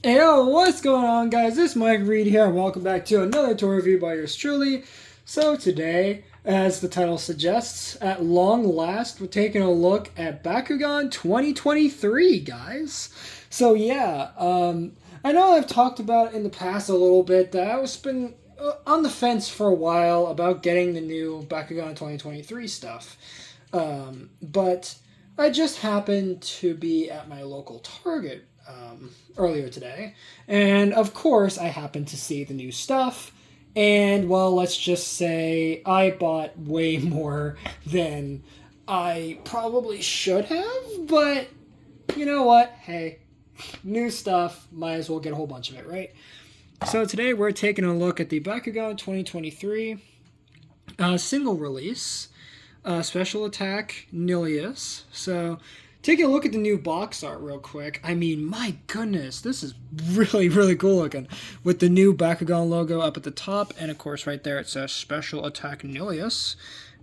Hey, yo, what's going on, guys? This is Mike Reed here, and welcome back to another toy review by yours truly. So today, as the title suggests, at long last, we're taking a look at Bakugan 2023, guys. So yeah, I know I've talked about in the past a little bit that I've been on the fence for a while about getting the new Bakugan 2023 stuff, but I just happened to be at my local Target earlier today, and of course I happened to see the new stuff, and well, let's just say I bought way more than I probably should have, but you know what? Hey, new stuff, might as well get a whole bunch of it, right? So today we're taking a look at the Bakugan 2023 single release, special attack Nilius. So taking a look at the new box art real quick. I mean, my goodness, this is really, really cool looking. With the new Bakugan logo up at the top, and of course right there it says Special Attack Nilius.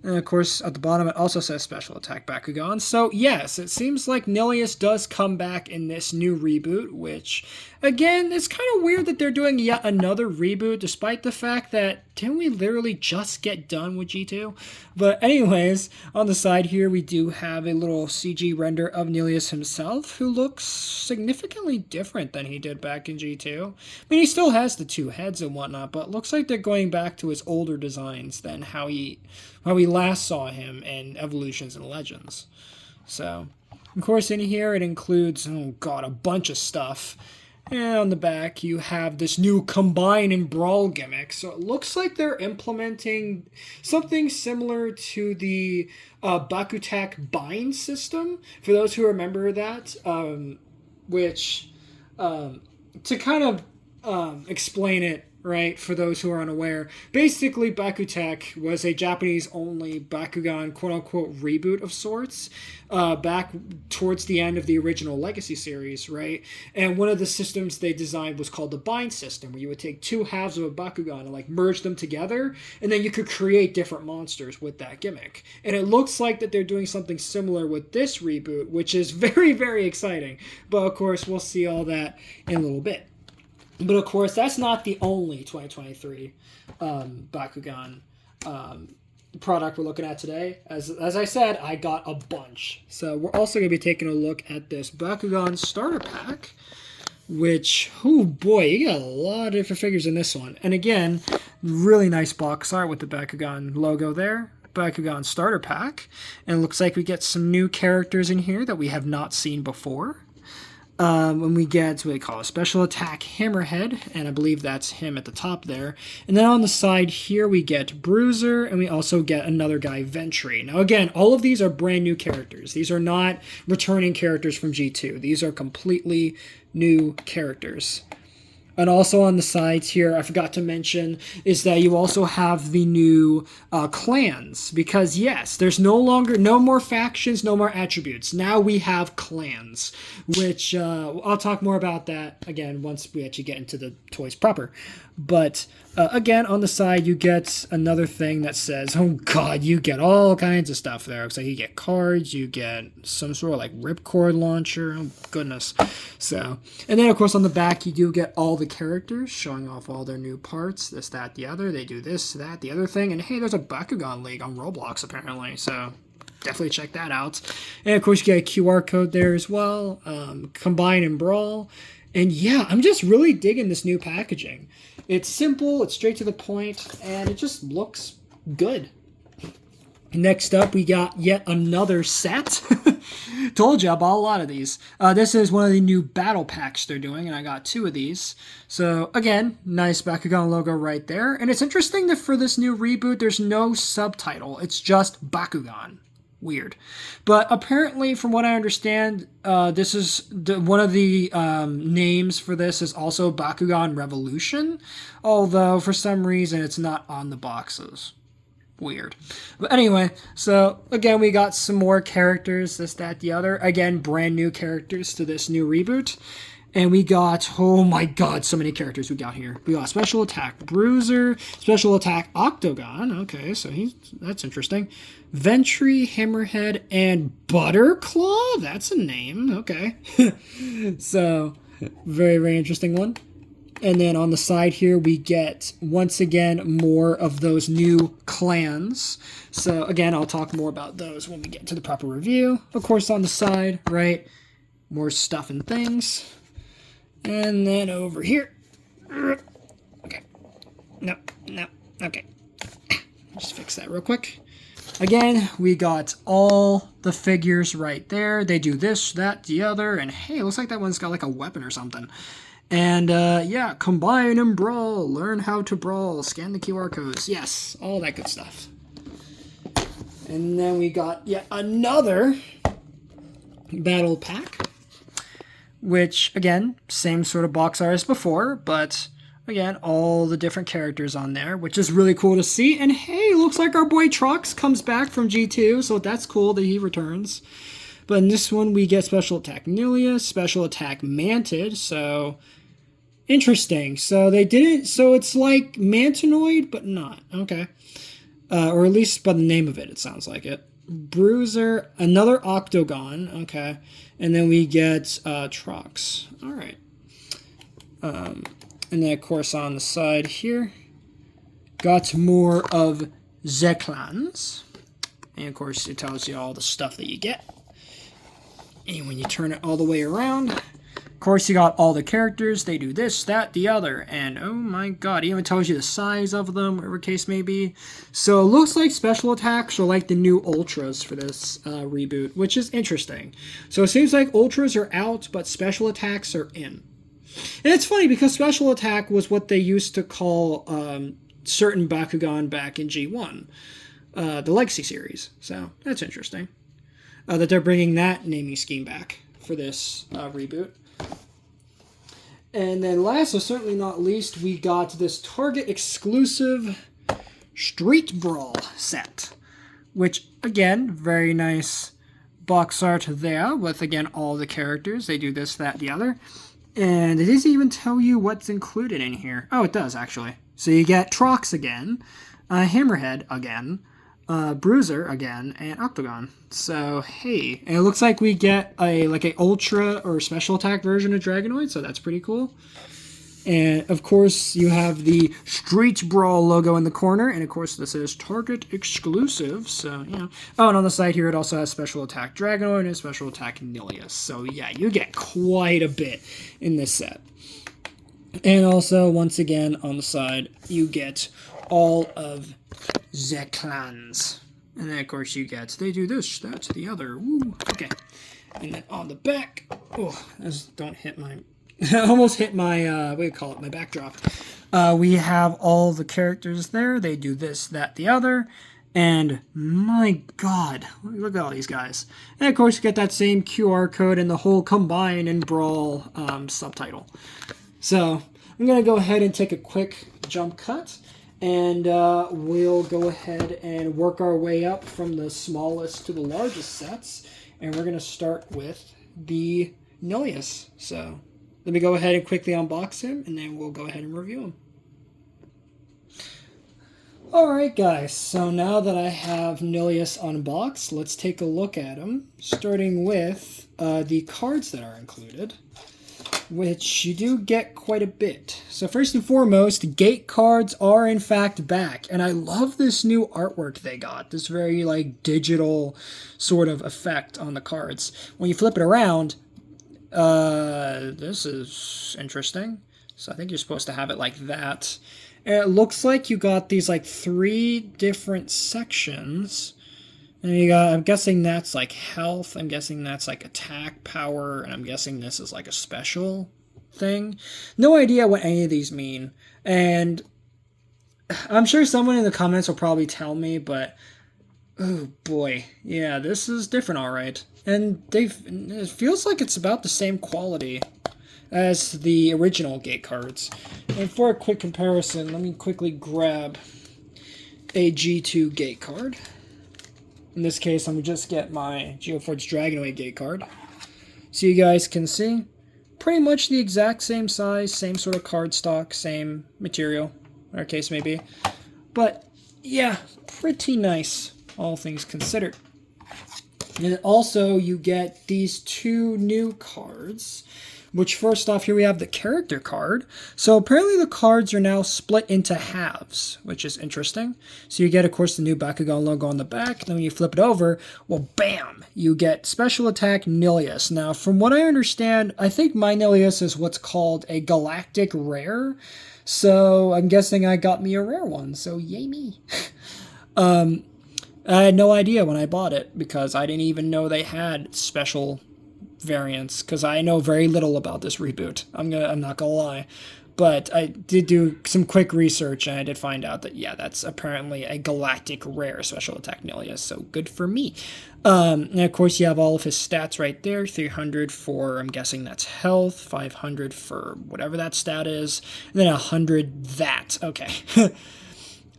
And of course at the bottom it also says Special Attack Bakugan. So yes, it seems like Nilius does come back in this new reboot, which, again, it's kind of weird that they're doing yet another reboot, despite the fact that, didn't we literally just get done with G2? But anyways, on the side here, we do have a little CG render of Nilius himself, who looks significantly different than he did back in G2. I mean, he still has the two heads and whatnot, but looks like they're going back to his older designs than how we last saw him in Evolutions and Legends. So, of course, in here it includes, oh god, a bunch of stuff. And on the back, you have this new Combine and Brawl gimmick. So it looks like they're implementing something similar to the Bakutak Bind system. For those who remember that, which, to kind of explain it, right, for those who are unaware, basically Bakutek was a Japanese-only Bakugan quote-unquote reboot of sorts back towards the end of the original Legacy series, right? And one of the systems they designed was called the Bind system, where you would take two halves of a Bakugan and like merge them together, and then you could create different monsters with that gimmick. And it looks like that they're doing something similar with this reboot, which is very, very exciting. But of course, we'll see all that in a little bit. But of course, that's not the only 2023 Bakugan product we're looking at today. As I said, I got a bunch. So we're also going to be taking a look at this Bakugan starter pack, which, oh boy, you got a lot of different figures in this one. And again, really nice box art with the Bakugan logo there. Bakugan starter pack. And it looks like we get some new characters in here that we have not seen before. When we get what we call a special attack Hammerhead, and I believe that's him at the top there. And then on the side here we get Bruiser, and we also get another guy, Ventry. Now again, all of these are brand new characters. These are not returning characters from G2. These are completely new characters. And also on the sides here, I forgot to mention, is that you also have the new clans. Because yes, there's no more factions, no more attributes. Now we have clans, which I'll talk more about that again once we actually get into the toys proper. But again, on the side, you get another thing that says, oh god, you get all kinds of stuff there. Looks like you get cards, you get some sort of like ripcord launcher. Oh goodness. So, and then of course on the back, you do get all the characters showing off all their new parts, this, that, the other. They do this, that, the other thing. And hey, there's a Bakugan League on Roblox apparently. So definitely check that out. And of course, you get a QR code there as well. Combine and Brawl. And yeah, I'm just really digging this new packaging. It's simple, it's straight to the point, and it just looks good. Next up, we got yet another set. Told you I bought a lot of these. This is one of the new battle packs they're doing, and I got two of these. So again, nice Bakugan logo right there. And it's interesting that for this new reboot, there's no subtitle. It's just Bakugan. Weird. But apparently, from what I understand, this is one of the names for this is also Bakugan Revolution, although for some reason it's not on the boxes. Weird. But anyway, so again, we got some more characters, this, that, the other. Again, brand new characters to this new reboot. And we got, oh my god, so many characters we got here. We got Special Attack Bruiser, Special Attack Octagon. Okay, so that's interesting. Ventry, Hammerhead, and Butterclaw? That's a name. Okay. So, Very, very interesting one. And then on the side here, we get, once again, more of those new clans. So, again, I'll talk more about those when we get to the proper review. Of course, on the side, right, more stuff and things. And then over here. Okay. No. Okay. Just fix that real quick. Again, we got all the figures right there. They do this, that, the other. And, hey, it looks like that one's got, like, a weapon or something. And, yeah, combine and brawl, learn how to brawl, scan the QR codes. Yes, all that good stuff. And then we got yet another battle pack, which, again, same sort of box art as before, but, again, all the different characters on there, which is really cool to see. And, hey, looks like our boy Trox comes back from G2, so that's cool that he returns. But in this one, we get Special Attack Nilius, Special Attack Mantid, so interesting. So they didn't, so it's like Mantinoid, but not. Okay. Or at least by the name of it, it sounds like it. Bruiser, another Octagon, okay. And then we get Trox. All right. And then, of course, on the side here, got more of the clans. And, of course, it tells you all the stuff that you get. And when you turn it all the way around, of course, you got all the characters. They do this, that, the other. And, oh my god, it even tells you the size of them, whatever case may be. So, it looks like special attacks are like the new Ultras for this reboot, which is interesting. So, it seems like Ultras are out, but special attacks are in. And it's funny, because special attack was what they used to call certain Bakugan back in G1, the Legacy series. So, that's interesting. That they're bringing that naming scheme back for this reboot. And then last, but certainly not least, we got this Target exclusive Street Brawl set, which, again, very nice box art there with, again, all the characters. They do this, that, the other. And it doesn't even tell you what's included in here. Oh, it does, actually. So you get Trox again, Hammerhead again, Bruiser again, and Octagon. So, hey. And it looks like we get a ultra or special attack version of Dragonoid, so that's pretty cool. And, of course, you have the Street Brawl logo in the corner, and, of course, this is Target exclusive, so, you know. Oh, and on the side here, it also has special attack Dragonoid and special attack Nilius. So, yeah, you get quite a bit in this set. And also, once again, on the side, you get all of the clans. And then, of course, you get, they do this, that's the other. Woo, okay. And then on the back, oh, don't hit my, almost hit my, what do you call it, my backdrop. We have all the characters there. They do this, that, the other. And my god, look at all these guys. And, of course, you get that same QR code and the whole Combine and Brawl subtitle. So, I'm going to go ahead and take a quick jump cut. And we'll go ahead and work our way up from the smallest to the largest sets. And we're going to start with the Nilius. So let me go ahead and quickly unbox him, and then we'll go ahead and review him. Alright guys, so now that I have Nilius unboxed, let's take a look at him. Starting with the cards that are included, which you do get quite a bit. So first and foremost, gate cards are in fact back, and I love this new artwork they got, this very like digital sort of effect on the cards. When you flip it around, this is interesting. So I think you're supposed to have it like that. And it looks like you got these like 3 different sections. And you got, I'm guessing that's like health, I'm guessing that's like attack, power, and I'm guessing this is like a special thing. No idea what any of these mean. And I'm sure someone in the comments will probably tell me, but oh boy, yeah, this is different, alright. And it feels like it's about the same quality as the original gate cards. And for a quick comparison, let me quickly grab a G2 gate card. In this case, I'm going to just get my Geoforge Dragonoid gate card. So you guys can see, pretty much the exact same size, same sort of card stock, same material, whatever case may be. But, yeah, pretty nice, all things considered. And also, you get these 2 new cards, which first off, here we have the character card. So apparently the cards are now split into halves, which is interesting. So you get, of course, the new Bakugan logo on the back. Then when you flip it over, well, bam, you get Special Attack Nilius. Now, from what I understand, I think my Nilius is what's called a Galactic Rare. So I'm guessing I got me a rare one. So yay me. I had no idea when I bought it because I didn't even know they had special variants because I know very little about this reboot. I'm not gonna lie, but I did do some quick research and I did find out that yeah, that's apparently a galactic rare Special Attack Nilius. So good for me. And of course you have all of his stats right there. 300 for, I'm guessing that's health. 500 for whatever that stat is. And then 100 that. Okay.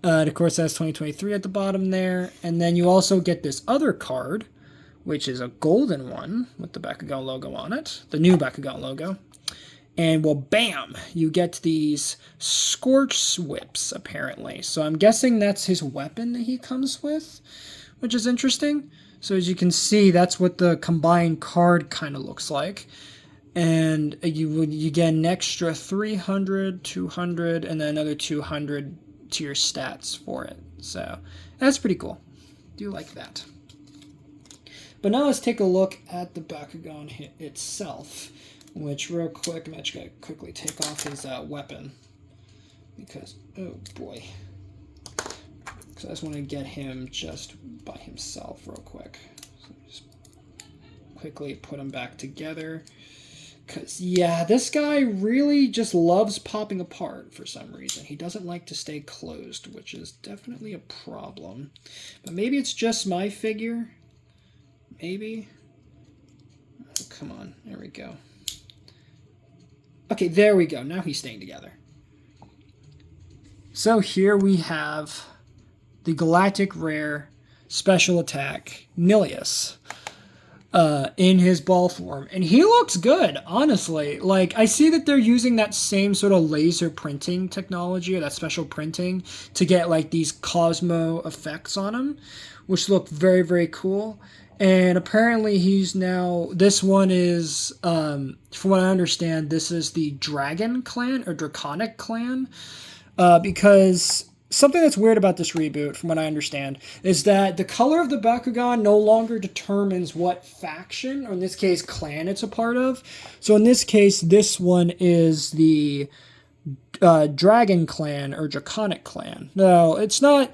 And of course, that's 2023 at the bottom there. And then you also get this other card, which is a golden one with the Bakugan logo on it. The new Bakugan logo. And, well, bam! You get these Scorch Whips, apparently. So I'm guessing that's his weapon that he comes with, which is interesting. So as you can see, that's what the combined card kind of looks like. And you get an extra 300, 200, and then another 200 to your stats for it. So that's pretty cool. Do like that. But now let's take a look at the Bakugan itself, which real quick, I'm actually going to quickly take off his weapon because, oh boy. So I just want to get him just by himself real quick. So just quickly put him back together. Because, yeah, this guy really just loves popping apart for some reason. He doesn't like to stay closed, which is definitely a problem. But maybe it's just my figure. Maybe. Oh, come on. There we go. Okay, there we go. Now he's staying together. So here we have the Galactic Rare Special Attack Nilius. In his ball form. And he looks good, honestly. Like, I see that they're using that same sort of laser printing technology, or that special printing, to get, like, these Cosmo effects on him, which look very, very cool. And apparently he's now, this one is, from what I understand, this is the Dragon Clan, or Draconic Clan, because something that's weird about this reboot, from what I understand, is that the color of the Bakugan no longer determines what faction, or in this case, clan it's a part of. So in this case, this one is the Dragon Clan, or Draconic Clan. No, it's not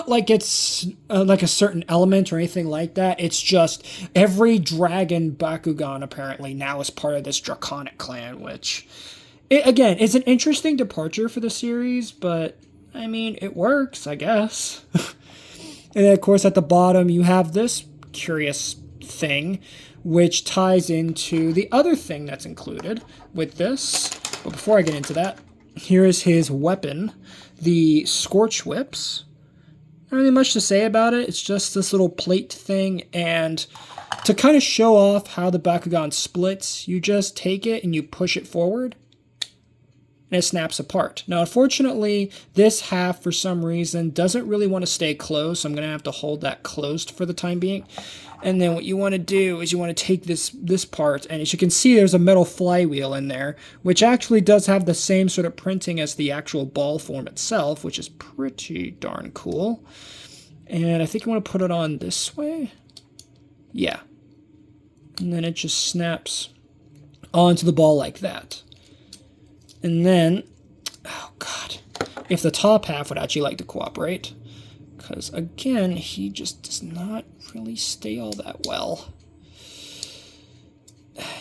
like it's like a certain element or anything like that. It's just every Dragon Bakugan apparently now is part of this Draconic Clan, which, again, is an interesting departure for the series, but I mean, it works, I guess. And then, of course, at the bottom, you have this curious thing, which ties into the other thing that's included with this. But before I get into that, here is his weapon, the Scorch Whips. Not really much to say about it. It's just this little plate thing, and to kind of show off how the Bakugan splits, you just take it and you push it forward, and it snaps apart. Now, unfortunately, this half, for some reason, doesn't really want to stay closed, so I'm going to have to hold that closed for the time being. And then what you want to do is you want to take this part, and as you can see, there's a metal flywheel in there, which actually does have the same sort of printing as the actual ball form itself, which is pretty darn cool. And I think you want to put it on this way. Yeah. And then it just snaps onto the ball like that. And then, oh god, if the top half would actually like to cooperate. Because, again, he just does not really stay all that well.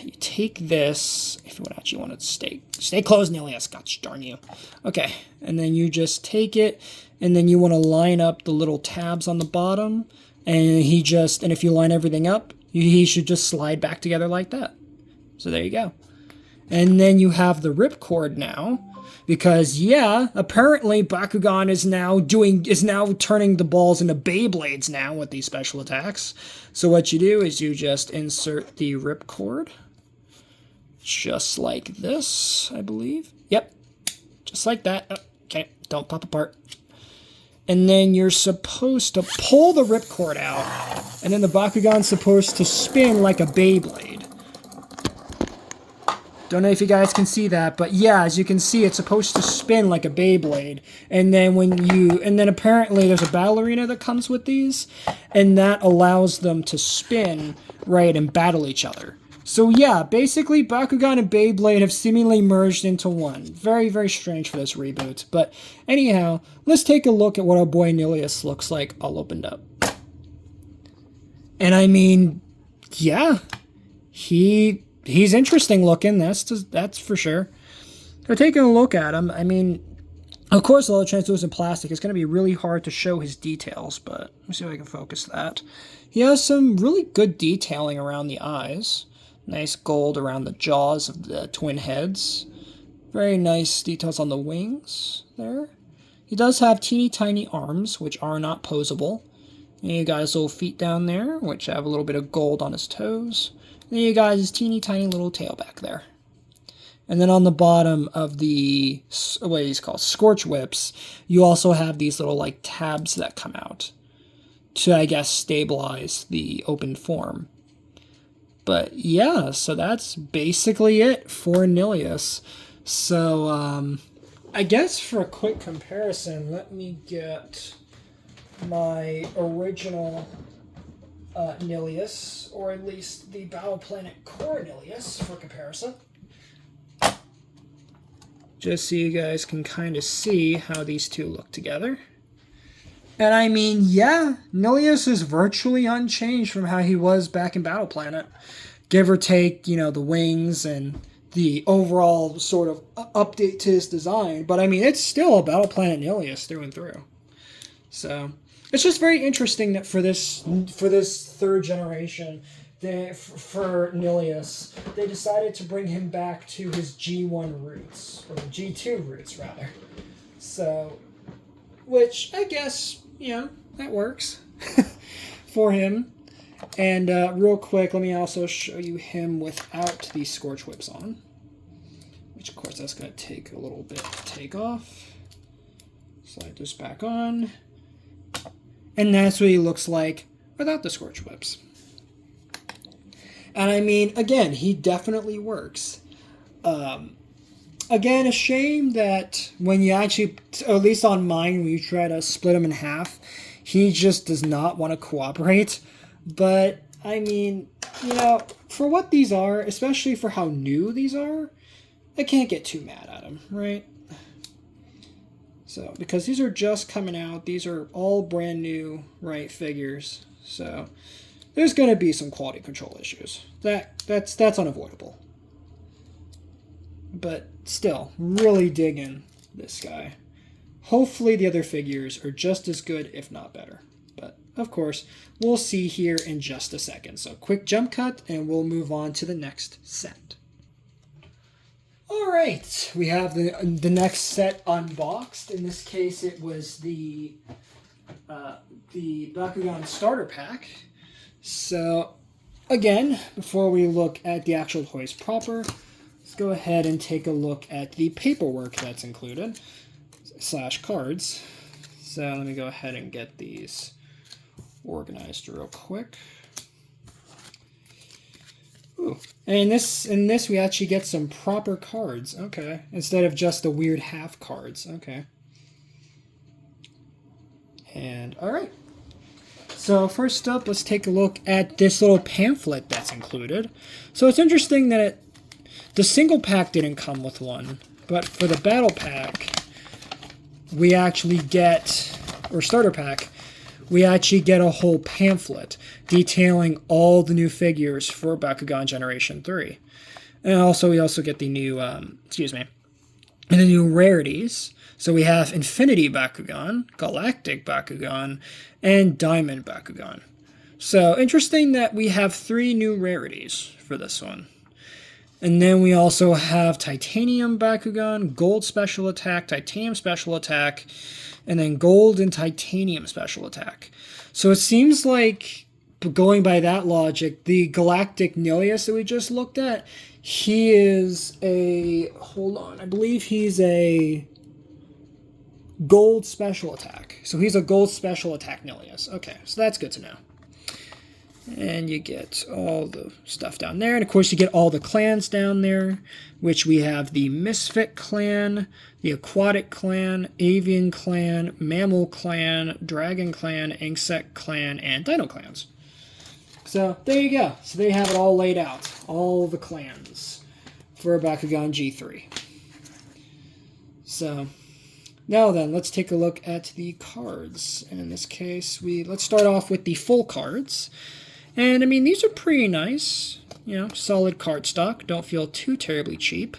You take this, if you would actually want to stay closed, Nilius, gosh darn you. Okay, and then you just take it, and then you want to line up the little tabs on the bottom, and if you line everything up, he should just slide back together like that. So there you go. And then you have the ripcord now, because yeah, apparently Bakugan is now turning the balls into Beyblades now with these special attacks. So what you do is you just insert the ripcord, just like this, I believe. Yep, just like that. Okay, don't pop apart. And then you're supposed to pull the ripcord out, and then the Bakugan's supposed to spin like a Beyblade. Don't know if you guys can see that, but yeah, as you can see, it's supposed to spin like a Beyblade. And then apparently there's a battle arena that comes with these, and that allows them to spin, right, and battle each other. So yeah, basically Bakugan and Beyblade have seemingly merged into one. Very, very strange for this reboot. But anyhow, let's take a look at what our boy Nilius looks like all opened up. And I mean, yeah, he's interesting looking, that's for sure. So taking a look at him, I mean, of course, all the translucent plastic is going to be really hard to show his details, but let me see if I can focus that. He has some really good detailing around the eyes. Nice gold around the jaws of the twin heads. Very nice details on the wings there. He does have teeny tiny arms, which are not posable. And you got his little feet down there, which have a little bit of gold on his toes. And then you got his teeny tiny little tail back there. And then on the bottom of the, what he's called, Scorch Whips, you also have these little like tabs that come out to, I guess, stabilize the open form. But yeah, so that's basically it for Nilius. So I guess for a quick comparison, let me get my original Nilius, or at least the Battle Planet Core Nilius for comparison. Just so you guys can kind of see how these two look together. And I mean, yeah, Nilius is virtually unchanged from how he was back in Battle Planet. Give or take, you know, the wings and the overall sort of update to his design. But I mean, it's still a Battle Planet Nilius through and through. So it's just very interesting that for this third generation, for Nilius, they decided to bring him back to his G1 roots, or G2 roots rather. So, which I guess, you know, that works for him. And real quick, let me also show you him without these Scorch Whips on, which of course that's going to take a little bit to take off. Slide this back on. And that's what he looks like without the Scorch Whips. And I mean, again, he definitely works. Again, a shame that when you actually, at least on mine, when you try to split him in half, he just does not want to cooperate. But, I mean, you know, for what these are, especially for how new these are, I can't get too mad at him, right? So, because these are just coming out, these are all brand new, right, figures. So, there's going to be some quality control issues. That's unavoidable. But still, really digging this guy. Hopefully the other figures are just as good, if not better. But, of course, we'll see here in just a second. So, quick jump cut, and we'll move on to the next set. Alright, we have the next set unboxed. In this case, it was the Bakugan Starter Pack. So, again, before we look at the actual toys proper, let's go ahead and take a look at the paperwork that's included, / cards. So let me go ahead and get these organized real quick. Ooh. And in this we actually get some proper cards, okay, instead of just the weird half cards, okay. And alright. So first up, let's take a look at this little pamphlet that's included. So it's interesting that the single pack didn't come with one, but for the battle pack, we actually get, or starter pack, we actually get a whole pamphlet detailing all the new figures for Bakugan Generation 3. And also, we also get the new, the new rarities. So we have Infinity Bakugan, Galactic Bakugan, and Diamond Bakugan. So interesting that we have 3 new rarities for this one. And then we also have Titanium Bakugan, Gold Special Attack, Titanium Special Attack, and then Gold and Titanium Special Attack. So it seems like, going by that logic, the Galactic Nilius that we just looked at, he is a, hold on, I believe he's a Gold Special Attack. So he's a Gold Special Attack Nilius. Okay, so that's good to know. And you get all the stuff down there. And of course you get all the clans down there, which we have the Misfit clan, the Aquatic clan, Avian clan, Mammal clan, Dragon clan, Insect clan, and Dino clans. So there you go. So they have it all laid out. All the clans for Bakugan G3. So now then, let's take a look at the cards. And in this case, let's start off with the full cards. And I mean, these are pretty nice, you know, solid cardstock. Don't feel too terribly cheap.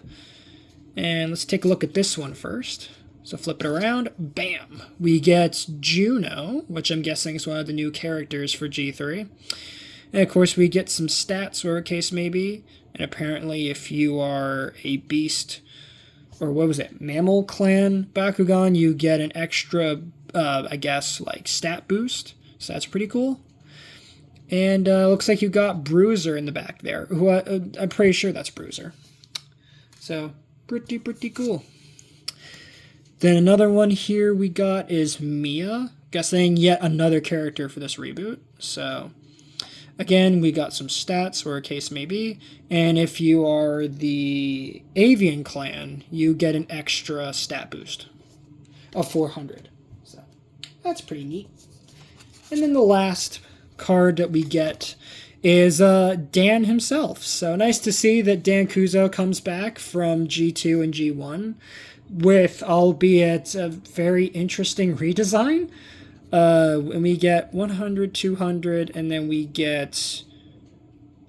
And let's take a look at this one first. So flip it around, bam! We get Juno, which I'm guessing is one of the new characters for G3. And of course we get some stats, whatever case may be. And apparently if you are a beast, or what was it, Mammal Clan Bakugan, you get an extra, I guess, like stat boost. So that's pretty cool. And looks like you got Bruiser in the back there, who I'm pretty sure that's Bruiser. So, pretty cool. Then another one here we got is Mia. Guessing yet another character for this reboot. So, again, we got some stats, or a case may be. And if you are the Avian clan, you get an extra stat boost of 400. So, that's pretty neat. And then the last card that we get is Dan himself. So nice to see that Dan Kuzo comes back from G2 and G1 with, albeit a very interesting redesign. And we get 100, 200, and then we get...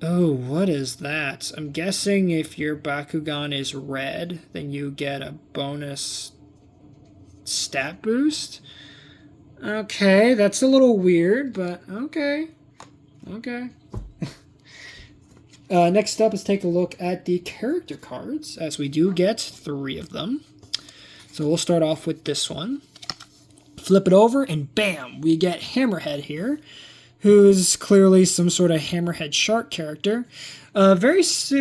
Oh, what is that? I'm guessing if your Bakugan is red, then you get a bonus stat boost. Okay, that's a little weird, but okay. Okay. Next up, let's take a look at the character cards, as we do get 3 of them. So we'll start off with this one. Flip it over, and bam! We get Hammerhead here, who's clearly some sort of Hammerhead shark character. Reminds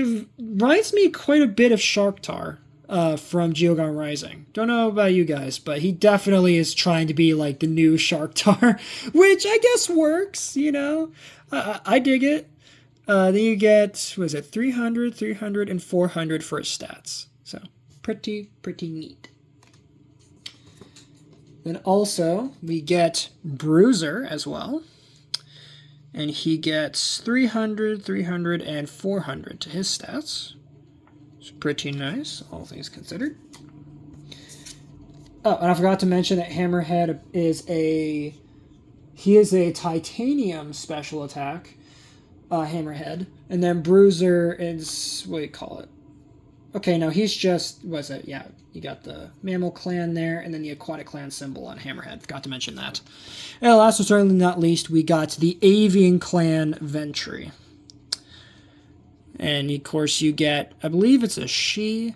me quite a bit of Sharktar. From Geogon Rising. Don't know about you guys, but he definitely is trying to be like the new Sharktar, which I guess works, you know. I dig it. Then you get, what is it, 300, 300, and 400 for his stats. So, pretty neat. Then also, we get Bruiser as well. And he gets 300, 300, and 400 to his stats. It's pretty nice, all things considered. Oh, and I forgot to mention that Hammerhead is a titanium special attack, Hammerhead, and then Bruiser is, what do you call it? Okay, no, he's just, what's it? Yeah, you got the Mammal Clan there, and then the Aquatic Clan symbol on Hammerhead. Forgot to mention that. And last but certainly not least, we got the Avian Clan Ventry. And, of course, you get, I believe it's a she.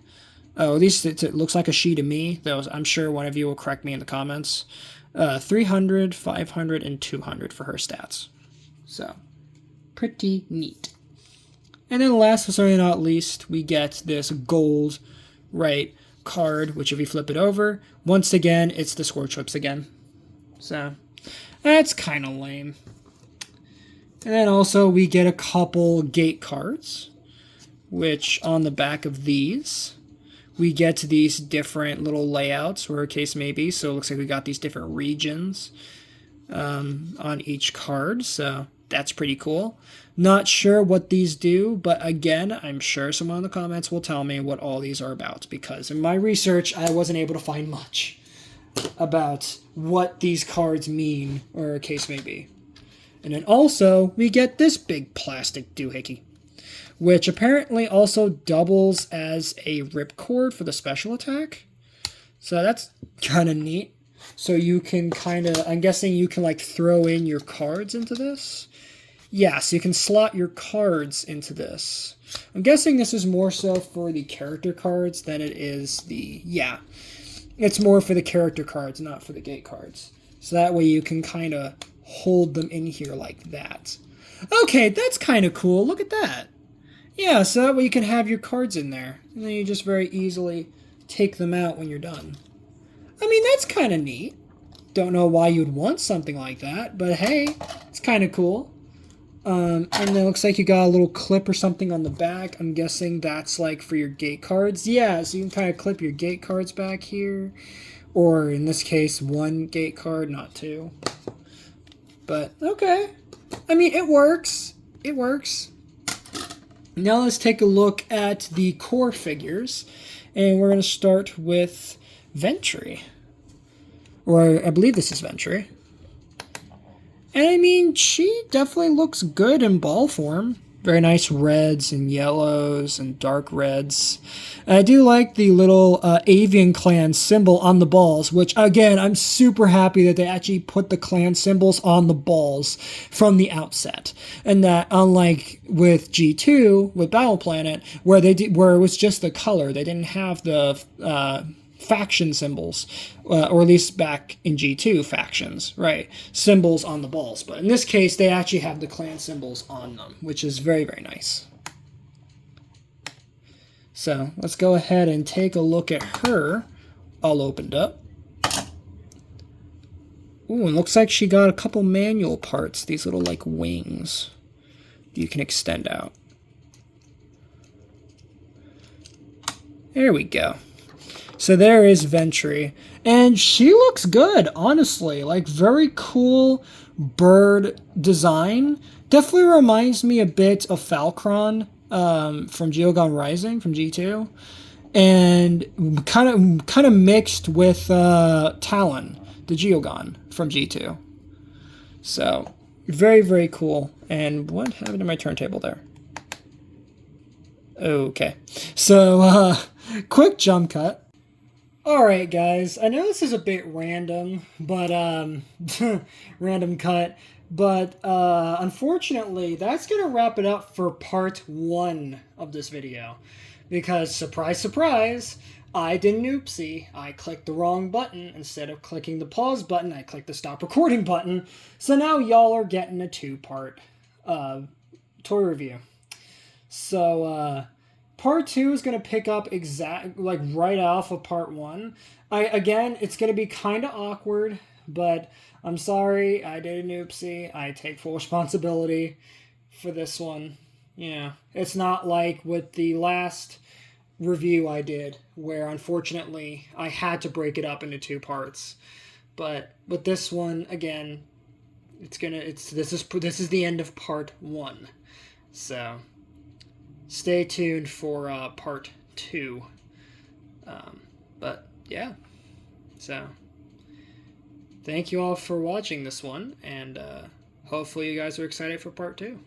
Oh, at least it looks like a she to me, though I'm sure one of you will correct me in the comments. 300, 500, and 200 for her stats. So, pretty neat. And then last but certainly not least, we get this gold, right, card, which if we flip it over, once again, it's the Scorch Whips again. So, that's kind of lame. And then also we get a couple gate cards, which on the back of these, we get these different little layouts, where a case may be. So it looks like we got these different regions on each card. So that's pretty cool. Not sure what these do, but again, I'm sure someone in the comments will tell me what all these are about, because in my research, I wasn't able to find much about what these cards mean, or a case may be. And then also, we get this big plastic doohickey, which apparently also doubles as a ripcord for the special attack. So that's kind of neat. So you can kind of, I'm guessing you can like throw in your cards into this. Yeah, so you can slot your cards into this. I'm guessing this is more so for the character cards than it is the, yeah. It's more for the character cards, not for the gate cards. So that way you can kind of hold them in here like that. Okay, that's kind of cool. Look at that. Yeah, so that way you can have your cards in there. And then you just very easily take them out when you're done. I mean, that's kind of neat. Don't know why you'd want something like that, but hey, it's kind of cool. And then it looks like you got a little clip or something on the back. I'm guessing that's like for your gate cards. Yeah, so you can kind of clip your gate cards back here. Or in this case, one gate card, not two. But, okay. I mean, it works. It works. Now let's take a look at the core figures. And we're going to start with Ventry. Or I believe this is Ventry. And I mean, she definitely looks good in ball form. Very nice reds and yellows and dark reds. And I do like the little Avian clan symbol on the balls, which, again, I'm super happy that they actually put the clan symbols on the balls from the outset. And that, unlike with G2, with Battle Planet, where it was just the color, they didn't have the faction symbols, or at least back in G2, factions, right? Symbols on the balls. But in this case, they actually have the clan symbols on them, which is very, very nice. So let's go ahead and take a look at her, all opened up. Ooh, it looks like she got a couple manual parts, these little like wings you can extend out. There we go. So there is Ventry, and she looks good, honestly. Like, very cool bird design. Definitely reminds me a bit of Falcron from Geogon Rising from G2, and kind of mixed with Talon, the Geogon from G2. So very, very cool. And what happened to my turntable there? Okay, so quick jump cut. Alright guys, I know this is a bit random, but, random cut, but, unfortunately, that's gonna wrap it up for part 1 of this video. Because, surprise, surprise, I did an oopsie. I clicked the wrong button. Instead of clicking the pause button, I clicked the stop recording button. So now y'all are getting a 2-part, toy review. So, Part 2 is going to pick up right off of Part 1. Again, it's going to be kind of awkward, but I'm sorry, I did an oopsie. I take full responsibility for this one. Yeah, it's not like with the last review I did, where unfortunately I had to break it up into 2 parts. But with this one, again, this is the end of Part 1. So stay tuned for part 2. But yeah, so thank you all for watching this one, and hopefully you guys are excited for part 2.